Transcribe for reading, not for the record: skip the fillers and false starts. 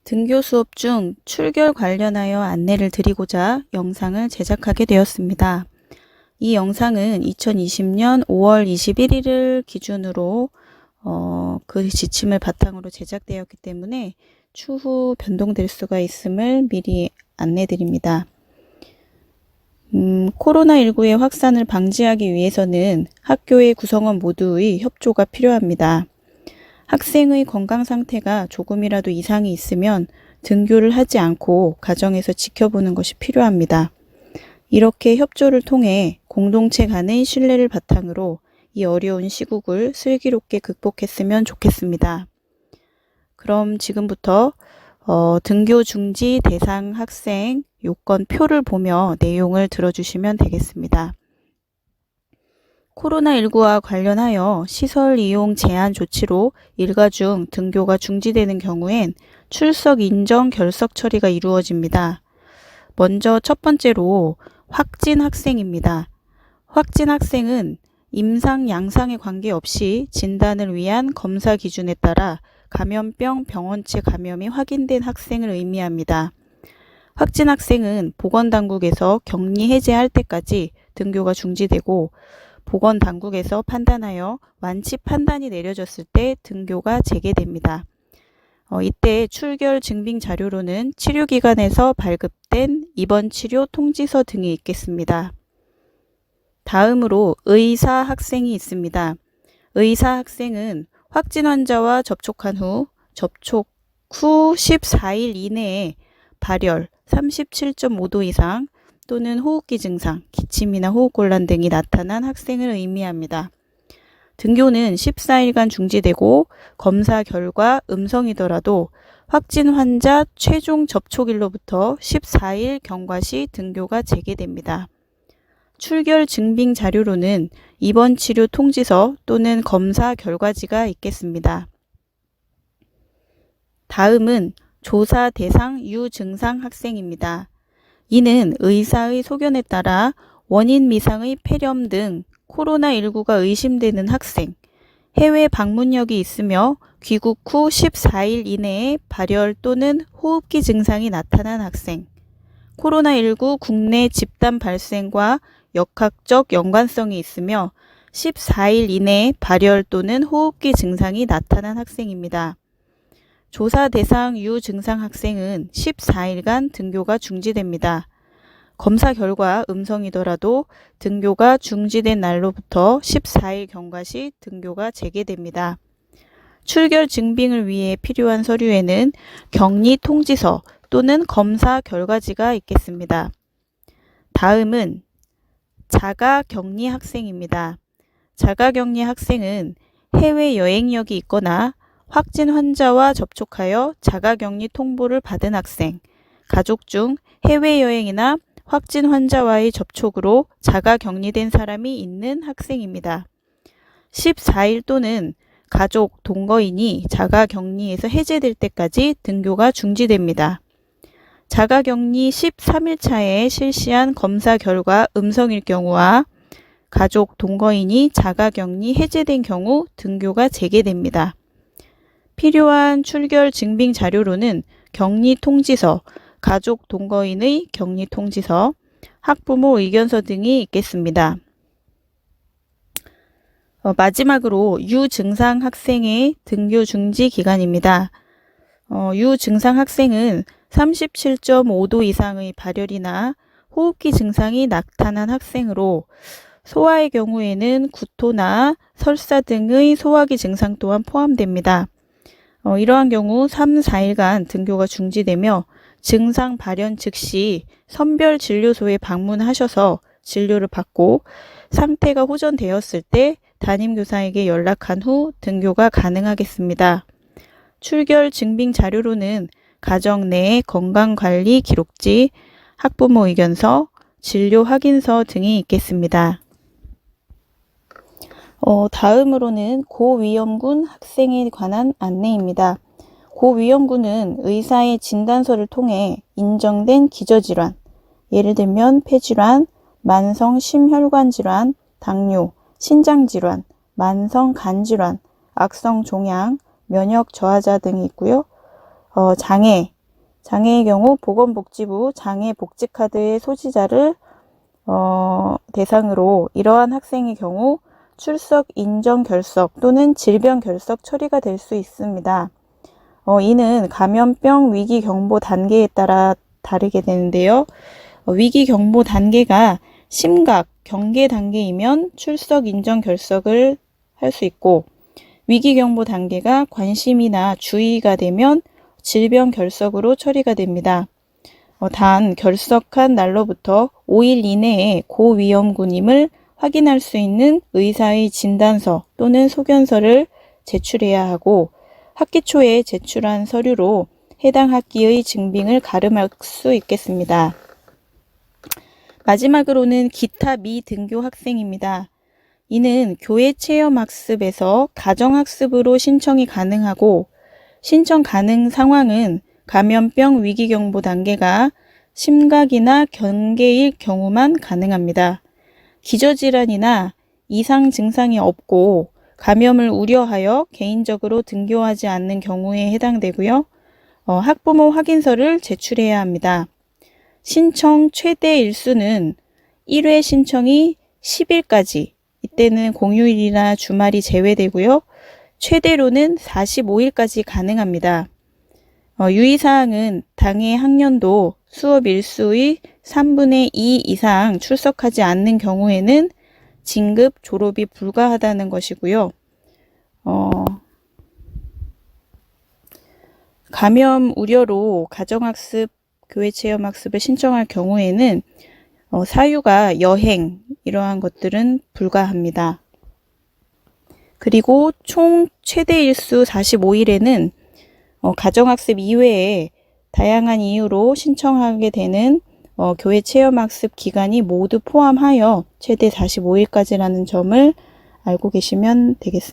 등교 수업 중 출결 관련하여 안내를 드리고자 영상을 제작하게 되었습니다. 이 영상은 2020년 5월 21일을 기준으로 그 지침을 바탕으로 제작되었기 때문에 추후 변동될 수가 있음을 미리 안내 드립니다. 코로나19의 확산을 방지하기 위해서는 학교의 구성원 모두의 협조가 필요합니다. 학생의 건강 상태가 조금이라도 이상이 있으면 등교를 하지 않고 가정에서 지켜보는 것이 필요합니다. 이렇게 협조를 통해 공동체 간의 신뢰를 바탕으로 이 어려운 시국을 슬기롭게 극복했으면 좋겠습니다. 그럼 지금부터 등교 중지 대상 학생 요건표를 보며 내용을 들어주시면 되겠습니다. 코로나19와 관련하여 시설 이용 제한 조치로 일가 중 등교가 중지되는 경우엔 출석 인정 결석 처리가 이루어집니다. 먼저 첫 번째로 확진 학생입니다. 확진 학생은 임상, 양상에 관계없이 진단을 위한 검사 기준에 따라 감염병 병원체 감염이 확인된 학생을 의미합니다. 확진 학생은 보건당국에서 격리 해제할 때까지 등교가 중지되고 보건당국에서 판단하여 완치 판단이 내려졌을 때 등교가 재개됩니다. 이때 출결 증빙 자료로는 치료기관에서 발급된 입원 치료 통지서 등이 있겠습니다. 다음으로 의사 학생이 있습니다. 의사 학생은 확진 환자와 접촉한 후 14일 이내에 발열 37.5도 이상 또는 호흡기 증상, 기침이나 호흡곤란 등이 나타난 학생을 의미합니다. 등교는 14일간 중지되고 검사 결과 음성이더라도 확진 환자 최종 접촉일로부터 14일 경과 시 등교가 재개됩니다. 출결 증빙 자료로는 입원 치료 통지서 또는 검사 결과지가 있겠습니다. 다음은 조사 대상 유증상 학생입니다. 이는 의사의 소견에 따라 원인 미상의 폐렴 등 코로나19가 의심되는 학생, 해외 방문력이 있으며 귀국 후 14일 이내에 발열 또는 호흡기 증상이 나타난 학생, 코로나19 국내 집단 발생과 역학적 연관성이 있으며 14일 이내에 발열 또는 호흡기 증상이 나타난 학생입니다. 조사 대상 유증상 학생은 14일간 등교가 중지됩니다. 검사 결과 음성이더라도 등교가 중지된 날로부터 14일 경과 시 등교가 재개됩니다. 출결 증빙을 위해 필요한 서류에는 격리 통지서 또는 검사 결과지가 있겠습니다. 다음은 자가격리 학생입니다. 자가격리 학생은 해외 여행력이 있거나 확진 환자와 접촉하여 자가격리 통보를 받은 학생, 가족 중 해외여행이나 확진 환자와의 접촉으로 자가격리된 사람이 있는 학생입니다. 14일 또는 가족, 동거인이 자가격리에서 해제될 때까지 등교가 중지됩니다. 자가격리 13일 차에 실시한 검사 결과 음성일 경우와 가족, 동거인이 자가격리 해제된 경우 등교가 재개됩니다. 필요한 출결 증빙 자료로는 격리 통지서, 가족 동거인의 격리 통지서, 학부모 의견서 등이 있겠습니다. 마지막으로 유증상 학생의 등교 중지 기간입니다. 유증상 학생은 37.5도 이상의 발열이나 호흡기 증상이 나타난 학생으로 소아의 경우에는 구토나 설사 등의 소화기 증상 또한 포함됩니다. 이러한 경우 3, 4일간 등교가 중지되며 증상 발현 즉시 선별진료소에 방문하셔서 진료를 받고 상태가 호전되었을 때 담임교사에게 연락한 후 등교가 가능하겠습니다. 출결 증빙 자료로는 가정 내 건강관리 기록지, 학부모 의견서, 진료 확인서 등이 있겠습니다. 다음으로는 고위험군 학생에 관한 안내입니다. 고위험군은 의사의 진단서를 통해 인정된 기저질환, 예를 들면 폐질환, 만성 심혈관 질환, 당뇨, 신장질환, 만성 간질환, 악성 종양, 면역 저하자 등이 있고요. 장애, 장애의 경우 보건복지부 장애복지카드의 소지자를 대상으로 이러한 학생의 경우 출석 인정 결석 또는 질병 결석 처리가 될 수 있습니다. 이는 감염병 위기 경보 단계에 따라 다르게 되는데요. 위기 경보 단계가 심각, 경계 단계이면 출석 인정 결석을 할 수 있고, 위기 경보 단계가 관심이나 주의가 되면 질병 결석으로 처리가 됩니다. 단 결석한 날로부터 5일 이내에 고위험군임을 확인할 수 있는 의사의 진단서 또는 소견서를 제출해야 하고, 학기 초에 제출한 서류로 해당 학기의 증빙을 가름할 수 있겠습니다. 마지막으로는 기타 미등교 학생입니다. 이는 교회 체험학습에서 가정학습으로 신청이 가능하고, 신청 가능 상황은 감염병 위기경보 단계가 심각이나 경계일 경우만 가능합니다. 기저질환이나 이상 증상이 없고 감염을 우려하여 개인적으로 등교하지 않는 경우에 해당되고요. 학부모 확인서를 제출해야 합니다. 신청 최대 일수는 1회 신청이 10일까지, 이때는 공휴일이나 주말이 제외되고요. 최대로는 45일까지 가능합니다. 유의사항은 당해 학년도 수업 일수의 3분의 2 이상 출석하지 않는 경우에는 진급 졸업이 불가하다는 것이고요. 감염 우려로 가정학습, 교회체험학습을 신청할 경우에는 사유가 여행, 이러한 것들은 불가합니다. 그리고 총 최대 일수 45일에는 가정학습 이외에 다양한 이유로 신청하게 되는 교회 체험학습 기간이 모두 포함하여 최대 45일까지라는 점을 알고 계시면 되겠습니다.